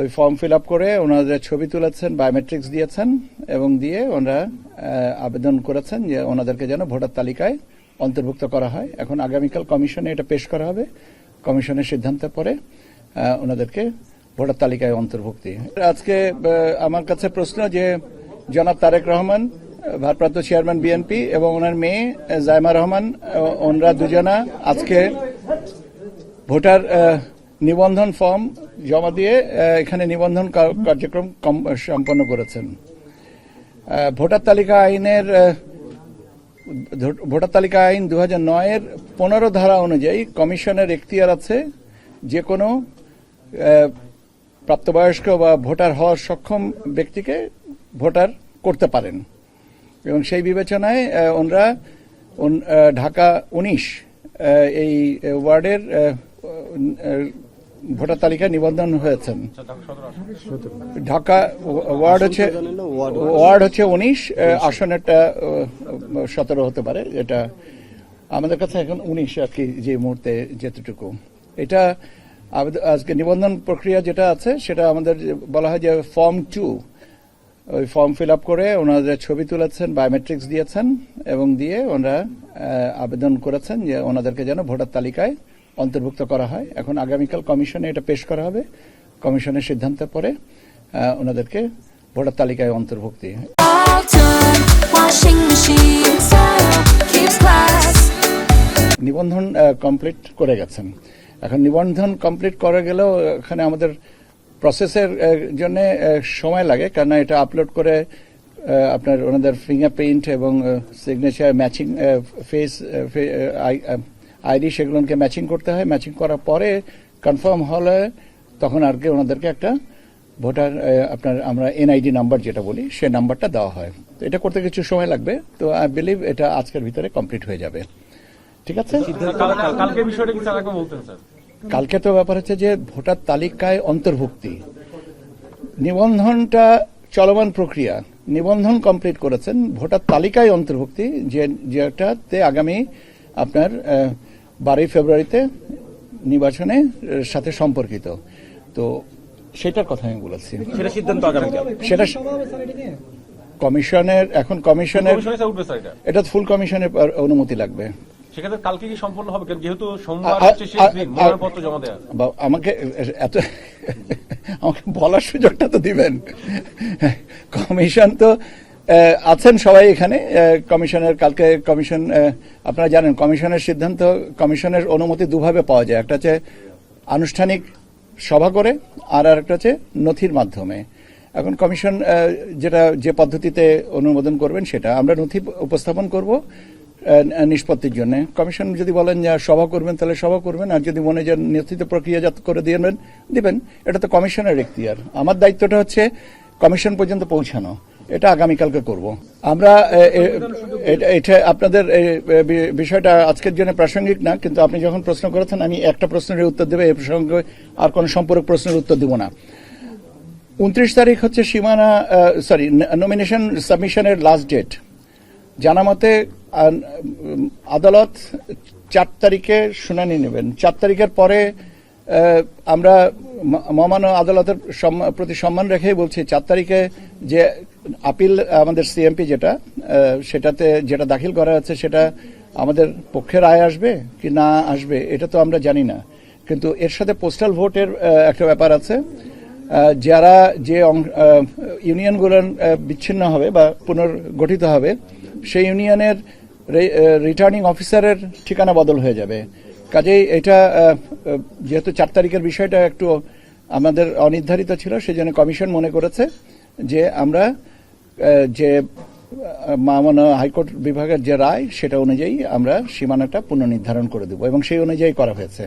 ওই form fill up করে ওনাদের ছবি তুলেছেন, বায়োমেট্রিক্স দিয়েছেন এবং দিয়ে ওনারা আবেদন করেছেন যে ওনাদেরকে যেন ভোটার তালিকায় অন্তর্ভুক্ত করা হয়। এখন আগামীকাল কমিশনে এটা পেশ করা হবে। কমিশনের সিদ্ধান্তের পরে ওনাদেরকে ভোটার তালিকায় অন্তর্ভুক্তি। আজকে আমার কাছে প্রশ্ন যে জনাব তারেক রহমান, ভারপ্রাপ্ত চেয়ারম্যান বিএনপি, এবং ওনার মেয়ে জাইমা রহমান, ওনারা দুজনা আজকে ভোটার নিবন্ধন ফর্ম জমা দিয়ে এখানে নিবন্ধন কার্যক্রম সম্পন্ন করেছেন। ভোটার তালিকা আইন 2009-এর 15 ধারা অনুযায়ী কমিশনের এখতিয়ার আছে যে কোনো প্রাপ্তবয়স্ক বা ভোটার হওয়ার সক্ষম ব্যক্তিকে ভোটার করতে পারেন এবং সেই বিবেচনায় ওনারা ঢাকা 19 এই ওয়ার্ডের ভোটার তালিকায় নিবন্ধন হয়েছেন। ঢাকা ওয়ার্ড হচ্ছে 19, আসনেরটা 17 হতে পারে। এটা আমাদের কাছে এখন 19 আর কি, যে মুহূর্তে যেতটুকু। এটা আজকে নিবন্ধন প্রক্রিয়া যেটা আছে সেটা আমাদের বলা হয় যে ফর্ম 2। ওই ফর্ম ফিল আপ করে ওনাদের ছবি তুলেছেন, বায়োমেট্রিক্স দিয়েছেন এবং দিয়ে ওনারা আবেদন করেছেন যে ওনাদেরকে যেন ভোটার তালিকায় অন্তর্ভুক্ত করা হয়। এখন আগামীকাল কমিশনে এটা পেশ করা হবে। কমিশনের সিদ্ধান্তের পরে ওনাদেরকে ভোটার তালিকায় অন্তর্ভুক্তি। নিবন্ধন কমপ্লিট করে গেছেন। এখন নিবন্ধন কমপ্লিট করে গেলেও এখানে আমাদের প্রসেসের জন্য সময় লাগে, কারণ এটা আপলোড করে আপনার ওনাদের ফিঙ্গারপ্রিন্ট এবং সিগনেচার ম্যাচিং, ফেস আইডি, সেগুলোকে ম্যাচিং করতে হয়। ম্যাচিং করার পরে কনফার্ম হলে তখন আর কি ওনাদেরকে একটা ভোটার আপনার আমরা এনআইডি নাম্বার যেটা বলি সেই নাম্বারটা দেওয়া হয়। তো এটা করতে কিছু সময় লাগবে। তো আই বিলিভ এটা আজকের ভিতরে কমপ্লিট হয়ে যাবে। ঠিক আছে। কালকে তো ব্যাপার হচ্ছে যে ভোটার তালিকায় অন্তর্ভুক্তি, নিবন্ধনটা চলমান প্রক্রিয়া। নিবন্ধন কমপ্লিট করেছেন, ভোটার তালিকায় অন্তর্ভুক্তি যেটাতে আগামী আপনার 12 ফেব্রুয়ারিতে নির্বাচনের সাথে সম্পর্কিত। তো সেটার কথা আমি বলেছি। সেটা সিদ্ধান্ত আগামীকাল। সেটা কমিশনের, এখন কমিশনের এটা ফুল কমিশনের অনুমতি লাগবে। সেক্ষেত্রে কালকে কি সম্পন্ন হবে? যেহেতু সোমবার হচ্ছে শেষ দিন মনোনয়নপত্র জমা দেওয়ার। আমাকে বলার সুযোগটা তো দিবেন। কমিশন তো আছেন সবাই এখানে। কমিশনের কালকে কমিশন, আপনারা জানেন কমিশনের সিদ্ধান্ত, কমিশনের অনুমতি দুভাবে পাওয়া যায়। একটা হচ্ছে আনুষ্ঠানিক সভা করে, আর একটা হচ্ছে নথির মাধ্যমে। এখন কমিশন যে পদ্ধতিতে অনুমোদন করবেন সেটা আমরা নথি উপস্থাপন করব নিষ্পত্তির জন্য। কমিশন যদি বলেন যে সভা করবেন তাহলে সভা করবেন, আর যদি মনে যে নেতৃত্ব প্রক্রিয়াজাত করে দিবেন। এটা তো কমিশনের এখতিয়ার। আমার দায়িত্বটা হচ্ছে কমিশন পর্যন্ত পৌঁছানো। এটা আগামীকালকে করব আমরা। এটা আপনাদের বিষয়টা আজকের জন্য প্রাসঙ্গিক না, কিন্তু আপনি যখন প্রশ্ন করেছেন আমি একটা প্রশ্নের উত্তর দেবো, এই প্রসঙ্গে আর কোন সম্পূরক প্রশ্নের উত্তর দেব না। 29 তারিখ হচ্ছে নমিনেশন সাবমিশনের লাস্ট ডেট। জানা মতে আদালত 4 তারিখে শুনানি নেবেন। 4 তারিখের পরে আমরা মহামান্য আদালতের প্রতি সম্মান রেখেই বলছি 4 তারিখে যে আপিল আমাদের সিএমপি যেটা দাখিল করা আছে সেটা আমাদের পক্ষে রায় আসবে কি না আসবে এটা তো আমরা জানি না, কিন্তু এর সাথে পোস্টাল ভোটের একটা ব্যাপার আছে। যারা যে ইউনিয়নগুলো বিচ্ছিন্ন হবে বা পুনর্গঠিত হবে সেই ইউনিয়নের রিটার্নিং অফিসারের ঠিকানা বদল হয়ে যাবে। কাজেই এটা যেহেতু 4 তারিখের বিষয়টা একটু আমাদের অনির্ধারিত ছিল, সেজন্য কমিশন মনে করেছে যে আমরা যে মহামান্য হাইকোর্ট বিভাগের যে রায় সেটা অনুযায়ী আমরা সীমানাটা পুনর্নির্ধারণ করে দেব এবং সেই অনুযায়ী করা হয়েছে।